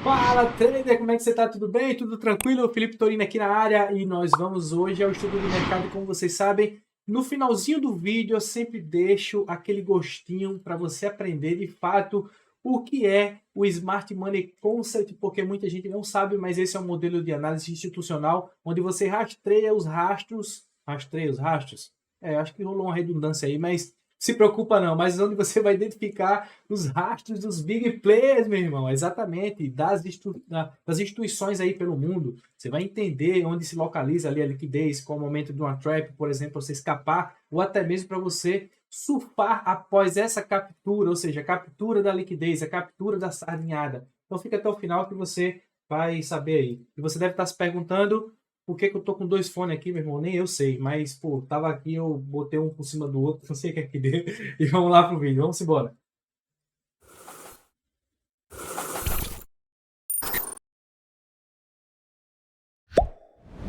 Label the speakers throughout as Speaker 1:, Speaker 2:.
Speaker 1: Fala, trader, como é que você tá? Tudo bem? Tudo tranquilo? Felipe Torino aqui na área e nós vamos hoje ao estudo do mercado. Como vocês sabem, no finalzinho do vídeo eu sempre deixo aquele gostinho para você aprender de fato o que é o Smart Money Concept, porque muita gente não sabe, mas esse é um modelo de análise institucional onde você rastreia os rastros. Rastreia os rastros? Acho que rolou uma redundância aí, mas se preocupa não, mas onde você vai identificar os rastros dos big players, meu irmão, exatamente, das instituições aí pelo mundo. Você vai entender onde se localiza ali a liquidez, qual o momento de uma trap, por exemplo, para você escapar, ou até mesmo para você surfar após essa captura, ou seja, a captura da liquidez, a captura da sardinhada. Então fica até o final que você vai saber aí. E você deve estar se perguntando por que, que eu tô com dois fones aqui, meu irmão? Nem eu sei, mas, pô, tava aqui, eu botei um por cima do outro, não sei o que é que deu. E vamos lá pro vídeo, vamos embora.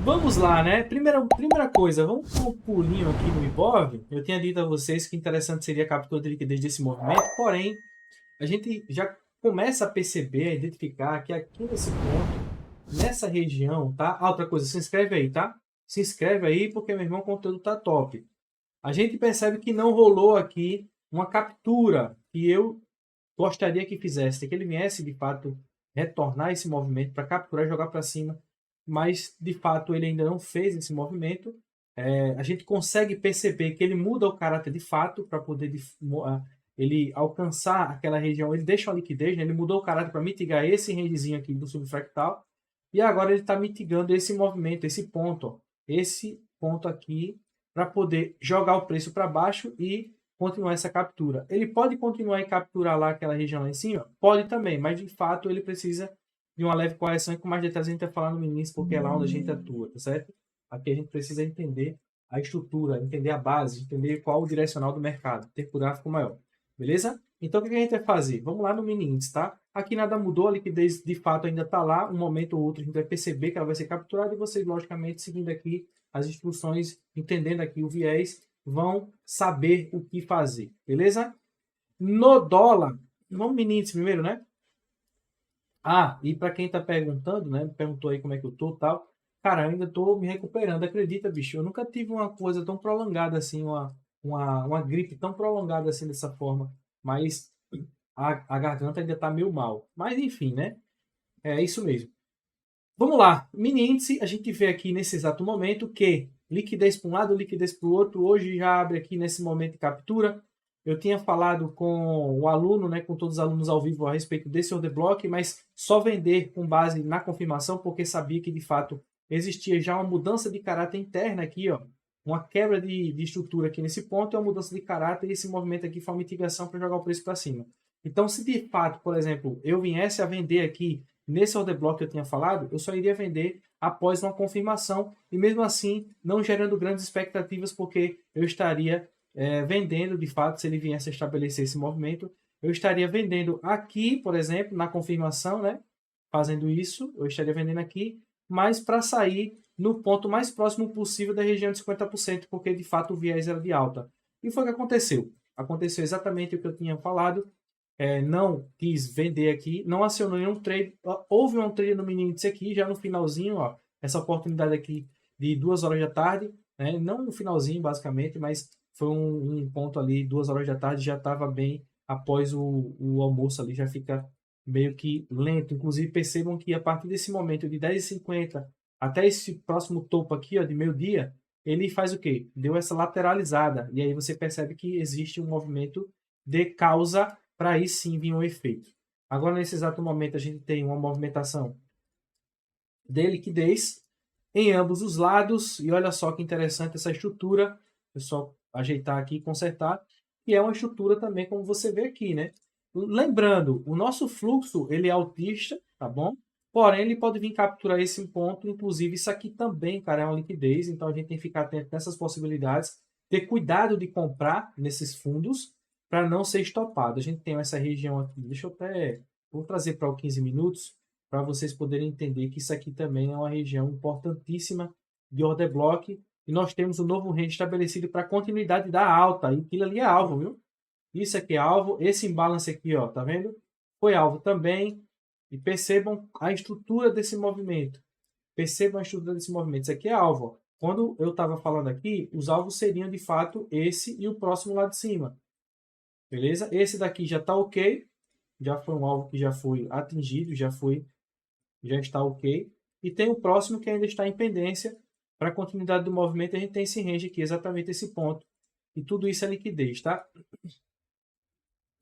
Speaker 1: Vamos lá, né? Primeira coisa, vamos dar um pulinho aqui no Ibov. Eu tinha dito a vocês que interessante seria a captura de liquidez desse movimento, porém, a gente já começa a perceber, a identificar que aqui nesse ponto, nessa região, tá? Ah, outra coisa, se inscreve aí, tá? Se inscreve aí porque, meu irmão, o conteúdo tá top. A gente percebe que não rolou aqui uma captura que eu gostaria que fizesse, que ele viesse de fato retornar esse movimento para capturar e jogar para cima, mas de fato ele ainda não fez esse movimento. A gente consegue perceber que ele muda o caráter de fato para poder ele alcançar aquela região, ele deixa a liquidez, né? Ele mudou o caráter para mitigar esse rangezinho aqui do subfractal, e agora ele está mitigando esse movimento, esse ponto aqui, para poder jogar o preço para baixo e continuar essa captura. Ele pode continuar e capturar lá aquela região lá em cima? Pode também, mas de fato ele precisa de uma leve correção e com mais detalhes a gente vai falar no início, porque é lá onde a gente atua, tá certo? Aqui a gente precisa entender a estrutura, entender a base, entender qual o direcional do mercado, ter por gráfico maior. Beleza? Então o que a gente vai fazer? Vamos lá no mini índice, tá? Aqui nada mudou, a liquidez de fato ainda está lá, um momento ou outro a gente vai perceber que ela vai ser capturada e vocês, logicamente, seguindo aqui as instruções, entendendo aqui o viés, vão saber o que fazer, beleza? No dólar, vamos mini índice primeiro, né? Ah, e para quem está perguntando, né? Perguntou aí como é que eu tô e tal. Cara, eu ainda estou me recuperando, acredita, bicho? Eu nunca tive uma coisa tão prolongada assim, uma gripe tão prolongada assim dessa forma. Mas a garganta ainda está meio mal. Mas enfim, né? É isso mesmo. Vamos lá. Mini índice, a gente vê aqui nesse exato momento que liquidez para um lado, liquidez para o outro. Hoje já abre aqui nesse momento de captura. Eu tinha falado com o aluno, né, com todos os alunos ao vivo a respeito desse order block, mas só vender com base na confirmação, porque sabia que de fato existia já uma mudança de caráter interna aqui, ó, uma quebra de estrutura aqui nesse ponto, é uma mudança de caráter e esse movimento aqui foi uma mitigação para jogar o preço para cima. Então, se de fato, por exemplo, eu viesse a vender aqui nesse order block que eu tinha falado, eu só iria vender após uma confirmação e mesmo assim não gerando grandes expectativas, porque eu estaria vendendo, de fato, se ele viesse a estabelecer esse movimento, eu estaria vendendo aqui, por exemplo, na confirmação, né? Fazendo isso, eu estaria vendendo aqui, mas para sair no ponto mais próximo possível da região de 50%, porque de fato o viés era de alta. E foi o que aconteceu. Aconteceu exatamente o que eu tinha falado. Não quis vender aqui, não acionou nenhum trade. Houve um trade no mini índice aqui, já no finalzinho, ó, essa oportunidade aqui de 2 horas da tarde, né? Não no finalzinho, basicamente, mas foi um ponto ali, 2 horas da tarde, já estava bem após o almoço ali, já fica meio que lento. Inclusive, percebam que a partir desse momento de 10h50 até esse próximo topo aqui, ó, de meio-dia, ele faz o quê? Deu essa lateralizada. E aí você percebe que existe um movimento de causa para aí sim vir um efeito. Agora, nesse exato momento, a gente tem uma movimentação de liquidez em ambos os lados. E olha só que interessante essa estrutura. Eu só ajeitar aqui e consertar. E é uma estrutura também, como você vê aqui, né? Lembrando, o nosso fluxo ele é altista, tá bom? Porém, ele pode vir capturar esse ponto. Inclusive, isso aqui também, cara, é uma liquidez. Então, a gente tem que ficar atento nessas possibilidades. Ter cuidado de comprar nesses fundos para não ser estopado. A gente tem essa região aqui. Deixa eu até... Vou trazer para o 15 minutos para vocês poderem entender que isso aqui também é uma região importantíssima de order block. E nós temos um novo range estabelecido para continuidade da alta. E aquilo ali é alvo, viu? Isso aqui é alvo. Esse imbalance aqui, ó, tá vendo? Foi alvo também. E percebam a estrutura desse movimento. Percebam a estrutura desse movimento. Isso aqui é alvo. Ó. Quando eu estava falando aqui, os alvos seriam de fato esse e o próximo lá de cima. Beleza? Esse daqui já está ok. Já foi um alvo que já foi atingido, já está ok. E tem o próximo que ainda está em pendência. Para a continuidade do movimento, a gente tem esse range aqui, exatamente esse ponto. E tudo isso é liquidez, tá?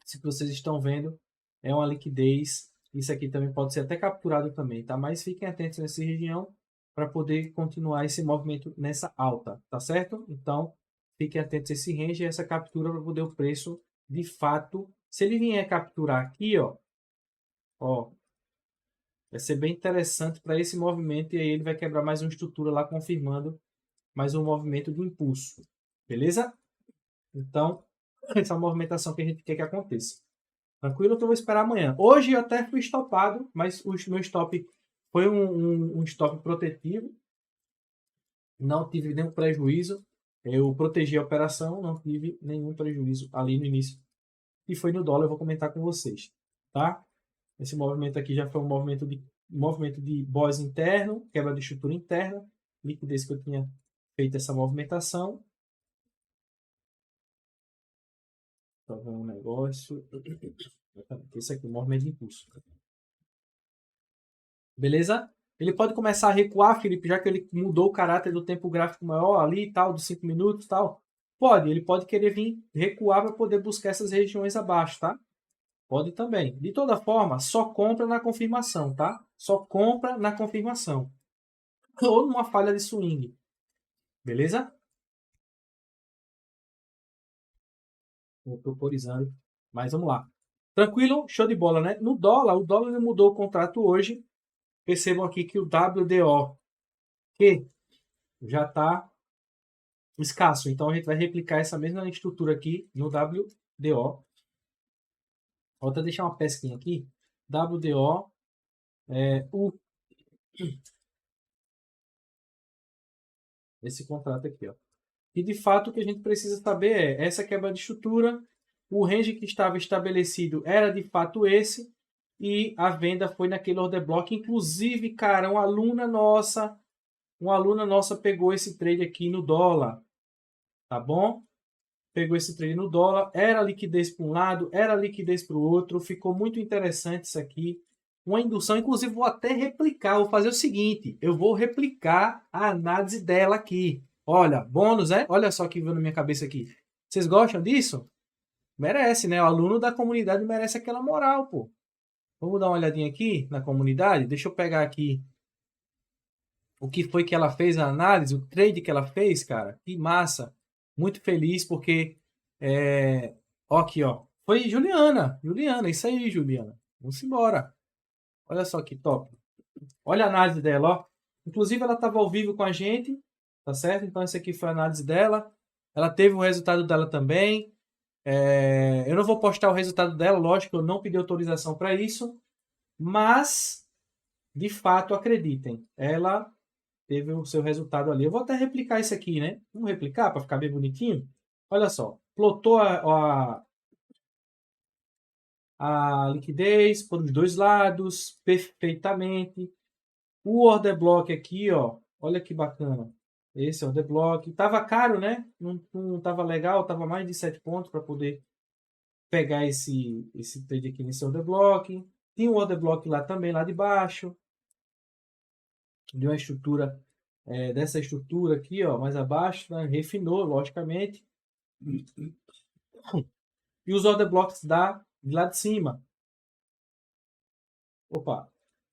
Speaker 1: Se vocês estão vendo, é uma liquidez. Isso aqui também pode ser até capturado também, tá? Mas fiquem atentos nessa região para poder continuar esse movimento nessa alta, tá certo? Então, fiquem atentos a esse range e essa captura para poder o preço, de fato, se ele vier capturar aqui, ó, vai ser bem interessante para esse movimento e aí ele vai quebrar mais uma estrutura lá, confirmando mais um movimento de impulso, beleza? Então, essa movimentação que a gente quer que aconteça. Tranquilo? Então eu vou esperar amanhã. Hoje eu até fui stopado, mas o meu stop foi um stop protetivo. Não tive nenhum prejuízo. Eu protegi a operação, não tive nenhum prejuízo ali no início. E foi no dólar, eu vou comentar com vocês. Tá? Esse movimento aqui já foi um movimento de BOS interno, quebra de estrutura interna, liquidez que eu tinha feito essa movimentação. Tá vendo um negócio. Esse aqui, o movimento de impulso. Beleza? Ele pode começar a recuar, Felipe, já que ele mudou o caráter do tempo gráfico maior ali e tal, dos 5 minutos e tal. Pode, ele pode querer vir recuar para poder buscar essas regiões abaixo, tá? Pode também. De toda forma, só compra na confirmação, tá? Só compra na confirmação. Ou numa falha de swing. Beleza? Vou proporizando. Mas vamos lá. Tranquilo? Show de bola, né? No dólar, o dólar mudou o contrato hoje. Percebam aqui que o WDO que já está escasso. Então a gente vai replicar essa mesma estrutura aqui no WDO. Vou até deixar uma pesquinha aqui. WDO esse contrato aqui, ó. E de fato o que a gente precisa saber é essa quebra de estrutura, o range que estava estabelecido era de fato esse e a venda foi naquele order block. Inclusive, cara, uma aluna nossa pegou esse trade aqui no dólar, tá bom? Pegou esse trade no dólar, era liquidez para um lado, era liquidez para o outro, ficou muito interessante isso aqui. Uma indução, inclusive vou até replicar, vou fazer o seguinte, eu vou replicar a análise dela aqui. Olha, bônus, né? Olha só que veio na minha cabeça aqui. Vocês gostam disso? Merece, né? O aluno da comunidade merece aquela moral, pô. Vamos dar uma olhadinha aqui na comunidade. Deixa eu pegar aqui o que foi que ela fez, a análise, o trade que ela fez, cara. Que massa. Muito feliz porque... Ó aqui, ó. Foi Juliana. Juliana, isso aí, Juliana. Vamos embora. Olha só que top. Olha a análise dela, ó. Inclusive, ela estava ao vivo com a gente, tá certo? Então, essa aqui foi a análise dela. Ela teve o resultado dela também. Eu não vou postar o resultado dela, lógico, eu não pedi autorização para isso. Mas, de fato, acreditem. Ela teve o seu resultado ali. Eu vou até replicar isso aqui, né? Vamos replicar para ficar bem bonitinho? Olha só. Plotou a liquidez por os dois lados perfeitamente. O order block aqui, ó, olha que bacana. Esse order block tava caro, né? Não tava legal, tava mais de 7 pontos para poder pegar esse trade aqui nesse order block. Tinha um order block lá também, lá de baixo. De uma estrutura, dessa estrutura aqui, ó, mais abaixo, né? Refinou, logicamente. E os order blocks de lá de cima. Opa,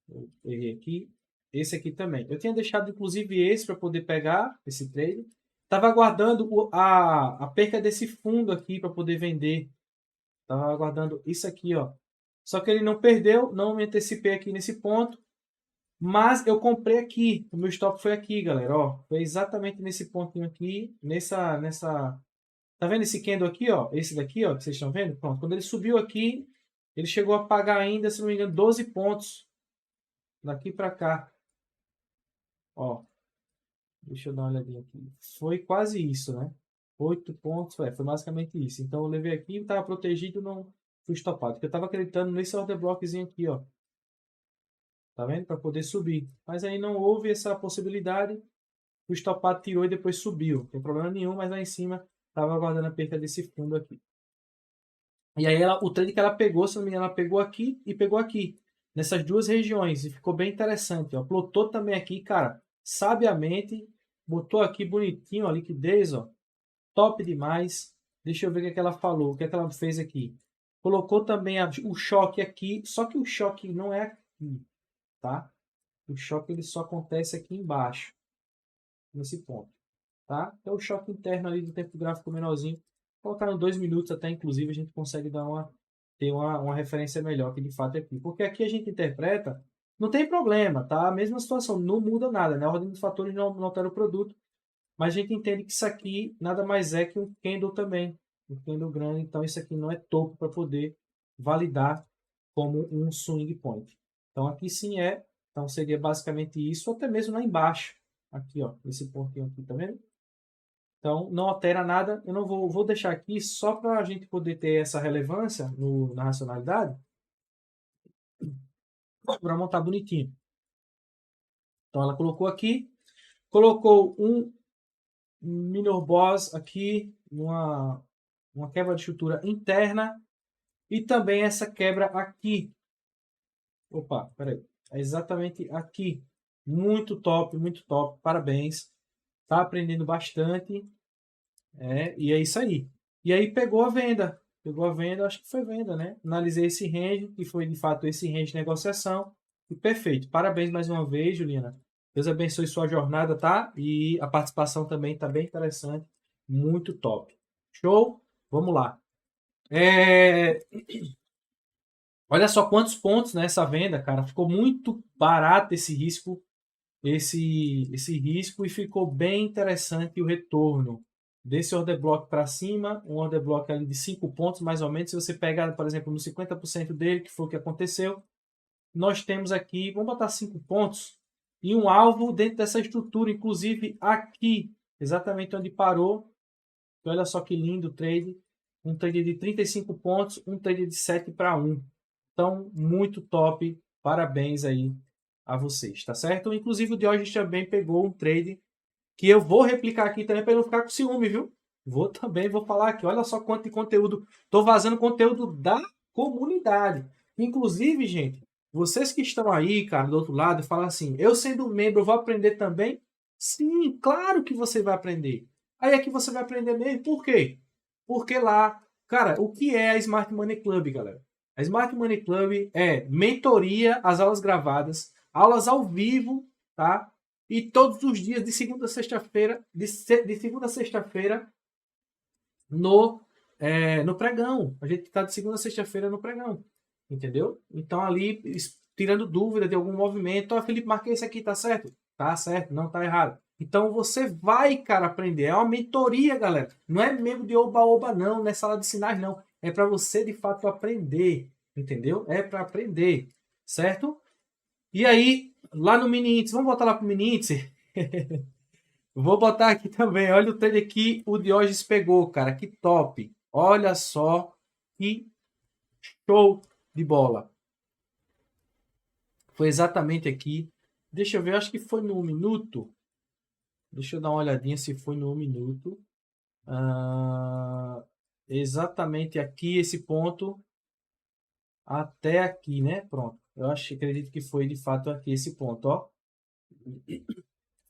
Speaker 1: eu errei aqui. Esse aqui também. Eu tinha deixado, inclusive, esse para poder pegar esse trade. Estava aguardando a perca desse fundo aqui para poder vender. Estava aguardando isso aqui, ó. Só que ele não perdeu, não me antecipei aqui nesse ponto. Mas eu comprei aqui. O meu stop foi aqui, galera. Ó, foi exatamente nesse pontinho aqui. Nessa... Tá vendo esse candle aqui, ó? Esse daqui, ó, que vocês estão vendo? Pronto. Quando ele subiu aqui, ele chegou a pagar ainda, se não me engano, 12 pontos. Daqui para cá. Ó. Deixa eu dar uma olhadinha aqui. Foi quase isso, né? 8 pontos, foi basicamente isso. Então eu levei aqui, estava protegido, não fui estopado. Porque eu estava acreditando nesse order blockzinho aqui, ó. Tá vendo? Para poder subir. Mas aí não houve essa possibilidade. O estopado tirou e depois subiu. Não tem problema nenhum, mas lá em cima estava aguardando a perca desse fundo aqui. E aí o trade que ela pegou, se não me engano, ela pegou aqui e pegou aqui. Nessas duas regiões. E ficou bem interessante. Ó. Plotou também aqui, cara. Sabiamente. Botou aqui bonitinho a liquidez, ó. Top demais. Deixa eu ver o que, é que ela falou. O que, é que ela fez aqui. Colocou também o choque aqui. Só que o choque não é aqui. Tá? O choque ele só acontece aqui embaixo. Nesse ponto. Tá? Então o choque interno ali do tempo gráfico menorzinho. Colocar em 2 minutos até, inclusive, a gente consegue dar ter uma referência melhor que de fato é aqui. Porque aqui a gente interpreta, não tem problema, tá? A mesma situação, não muda nada, né? A ordem dos fatores não altera o produto. Mas a gente entende que isso aqui nada mais é que um candle também. Um candle grande, então isso aqui não é topo para poder validar como um swing point. Então aqui sim é, então seria basicamente isso, ou até mesmo lá embaixo. Aqui, ó, esse pontinho aqui, tá vendo? Então, não altera nada. Eu não vou deixar aqui só para a gente poder ter essa relevância na racionalidade. Para montar bonitinho. Então, ela colocou aqui. Colocou um minor boss aqui. Uma quebra de estrutura interna. E também essa quebra aqui. Opa, peraí. É exatamente aqui. Muito top, muito top. Parabéns. Tá aprendendo bastante. E é isso aí. E aí pegou a venda. Pegou a venda, acho que foi venda, né? Analisei esse range, que foi de fato esse range de negociação. E perfeito. Parabéns mais uma vez, Juliana. Deus abençoe sua jornada, tá? E a participação também tá bem interessante. Muito top. Show? Vamos lá. Olha só quantos pontos nessa venda, cara. Ficou muito barato esse risco. Esse risco e ficou bem interessante o retorno desse order block para cima, um order block ali de 5 pontos mais ou menos. Se você pegar, por exemplo, no 50% dele, que foi o que aconteceu, nós temos aqui, vamos botar 5 pontos e um alvo dentro dessa estrutura, inclusive aqui, exatamente onde parou. Olha só que lindo o trade, um trade de 35 pontos, um trade de 7 para 1. Então, muito top, parabéns aí a vocês, tá certo? Inclusive o Diógenes também pegou um trade que eu vou replicar aqui também para não ficar com ciúme, viu? Vou falar aqui, olha só quanto de conteúdo, tô vazando conteúdo da comunidade. Inclusive, gente, vocês que estão aí, cara, do outro lado, falam assim, eu sendo membro, eu vou aprender também? Sim, claro que você vai aprender. Aí aqui você vai aprender mesmo, por quê? Porque lá, cara, o que é a Smart Money Club, galera? A Smart Money Club é mentoria, as aulas gravadas, aulas ao vivo, tá? E todos os dias, de segunda a sexta-feira, de segunda a sexta-feira, no pregão. A gente está de segunda a sexta-feira no pregão. Entendeu? Então, ali, tirando dúvida de algum movimento, ó, Felipe, marquei esse aqui, tá certo? Tá certo, não tá errado. Então, você vai, cara, aprender. É uma mentoria, galera. Não é mesmo de oba-oba, não. Não é sala de sinais, não. É para você, de fato, aprender. Entendeu? É para aprender. Certo? E aí, lá no mini índice, vamos voltar lá pro mini índice? Vou botar aqui também. Olha o trade aqui, o Diógenes pegou, cara. Que top. Olha só que show de bola. Foi exatamente aqui. Deixa eu ver, acho que foi no 1 minuto. Deixa eu dar uma olhadinha se foi no 1 minuto. Exatamente aqui, esse ponto. Até aqui, né? Pronto. Eu acredito que foi de fato aqui esse ponto, ó.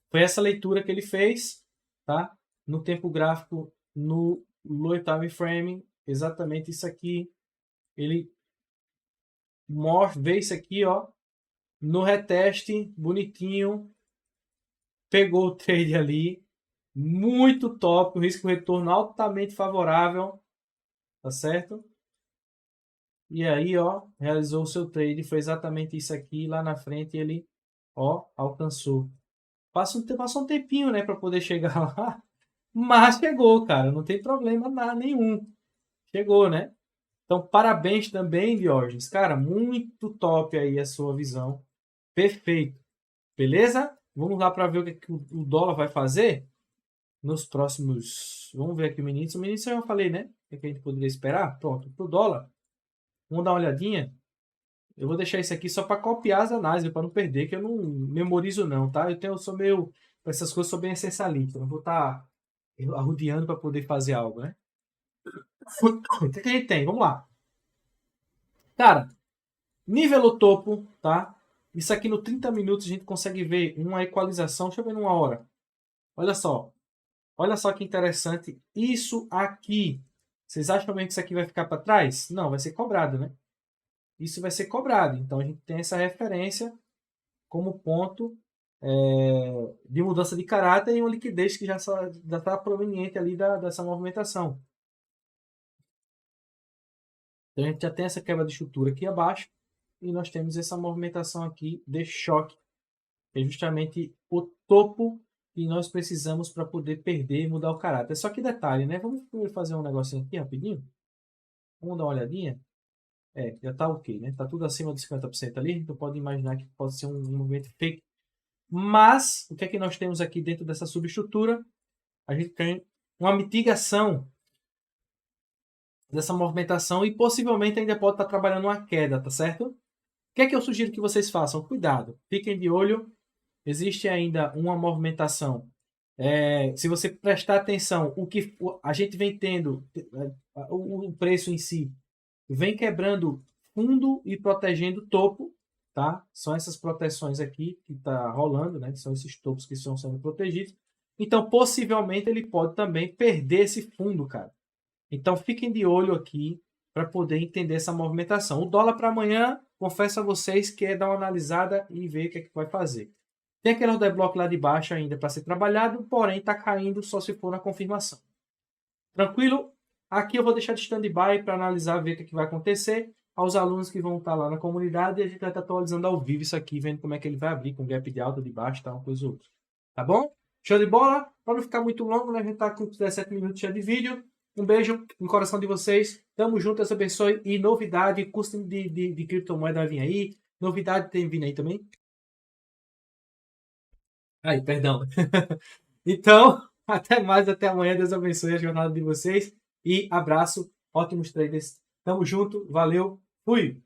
Speaker 1: Foi essa leitura que ele fez, tá? No tempo gráfico, no low time frame, exatamente isso aqui. Ele vê isso aqui, ó, no reteste, bonitinho, pegou o trade ali, muito top, o risco retorno altamente favorável, tá certo? E aí, ó, realizou o seu trade, foi exatamente isso aqui, lá na frente ele, ó, alcançou. Passou um tempinho, né, para poder chegar lá, mas chegou, cara, não tem problema nenhum. Chegou, né? Então, parabéns também, Diógenes. Cara, muito top aí a sua visão. Perfeito. Beleza? Vamos lá para ver o que o dólar vai fazer nos próximos... Vamos ver aqui o Minício. O Minício eu já falei, né? O que a gente poderia esperar. Pronto, para o dólar. Vamos dar uma olhadinha. Eu vou deixar isso aqui só para copiar as análises, para não perder, que eu não memorizo não, tá? Eu sou meio, para essas coisas, sou bem essencialista. Não vou estar arrodeando para poder fazer algo, né? O que a gente tem? Vamos lá. Cara, nivelou topo, tá? Isso aqui no 30 minutos a gente consegue ver uma equalização. Deixa eu ver numa hora. Olha só. Olha só que interessante. Isso aqui. Vocês acham também que isso aqui vai ficar para trás? Não, vai ser cobrado, né? Isso vai ser cobrado. Então a gente tem essa referência como ponto de mudança de caráter e uma liquidez que já está proveniente ali dessa movimentação. Então a gente já tem essa quebra de estrutura aqui abaixo e nós temos essa movimentação aqui de choque, que é justamente o topo que nós precisamos para poder perder e mudar o caráter. Só que detalhe, né? Vamos fazer um negocinho aqui rapidinho. Vamos dar uma olhadinha. Já está ok, né? Está tudo acima dos 50% ali, então pode imaginar que pode ser um movimento fake. Mas, o que é que nós temos aqui dentro dessa subestrutura? A gente tem uma mitigação dessa movimentação e possivelmente ainda pode estar trabalhando uma queda, tá certo? O que é que eu sugiro que vocês façam? Cuidado, fiquem de olho. Existe ainda uma movimentação. Se você prestar atenção, o que a gente vem tendo, o preço em si, vem quebrando fundo e protegendo topo, tá? São essas proteções aqui que está rolando, né? São esses topos que estão sendo protegidos. Então, possivelmente, ele pode também perder esse fundo, cara. Então, fiquem de olho aqui para poder entender essa movimentação. O dólar para amanhã, confesso a vocês que é dar uma analisada e ver o que é que vai fazer. Tem aquele order block lá de baixo ainda para ser trabalhado, porém está caindo só se for na confirmação. Tranquilo? Aqui eu vou deixar de stand-by para analisar, ver o que vai acontecer. Aos alunos que vão estar lá na comunidade, e a gente vai estar atualizando ao vivo isso aqui, vendo como é que ele vai abrir, com gap de alta, de baixo, tá, uma coisa ou outra. Tá bom? Show de bola? Para não ficar muito longo, né? A gente está com 17 minutos já de vídeo. Um beijo no coração de vocês. Tamo junto, Deus abençoe. E novidade, custo de criptomoeda vai vir aí. Novidade tem vindo aí também. Aí, perdão. Então, até mais, até amanhã. Deus abençoe a jornada de vocês. E abraço, ótimos traders. Tamo junto, valeu, fui!